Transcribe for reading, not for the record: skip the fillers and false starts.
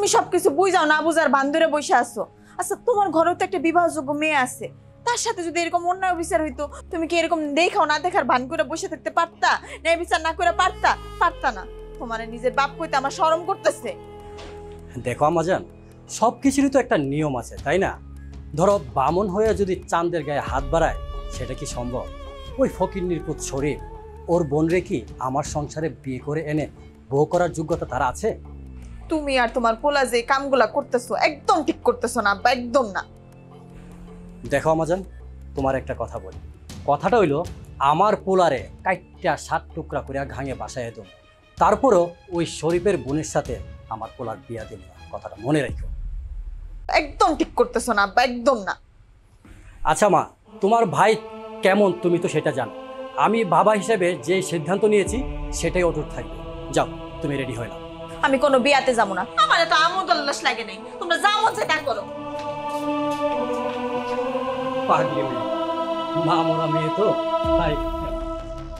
তুমি সবকিছু বুঝাও না বুঝার বান্ধরে বসে আছো। আচ্ছা তোমার ঘরেও তো একটা বিবাহযোগ্য মেয়ে আছে, তার সাথে যদি এরকম অন্যায় বিচার হইতো তুমি কি এরকম দেখাও না দেখার ভান করে বসে থাকতে পারতা? ন্যায় বিচার না করে পারতা? পারতা না। তোমার নিজের বাপ কইতে আমার শরম করতেছে। দেখো আম্মাজান, সব কিছুরই তো একটা নিয়ম আছে, তাই না? ধরো বামন হয়ে যদি চাঁদের গায়ে হাত বাড়ায়, সেটা কি সম্ভব? ওই ফকিন্নির পুত শরীফ, ওর বোন রে কি আমার সংসারে বিয়ে করে এনে বউ করার যোগ্যতা তার আছে? তুমি আর তোমার পোলা যে কামগুলা করতেছো একদম ঠিক করতেছো না আব্বা, একদম না। দেখো আমাজান, তোমার একটা কথা বলি। কথাটা হইলো, আমার পোলারে কাইটটা 7 টুকরা করে ঘাঙে বাসায় দেব, তারপরও ওই শরীফের বোনের সাথে আমার পোলার বিয়া দেব না। কথাটা মনে রাখো। একদম ঠিক করতেছো না আব্বা, একদম না। আচ্ছা মা, তোমার ভাই কেমন তুমি তো সেটা জানো। আমি বাবা হিসেবে যে সিদ্ধান্ত নিয়েছি সেটাই অটুট থাকবে। যাও, তুমি রেডি হয়ে নাও। আমি কোনো বিয়াতে যাবো না, আমার এত আমোদ উল্লাস লাগে নাই। তোমরা যা মন চায় তা করো। পাগলি মেয়ে, মা মরা মেয়ে তো, তাই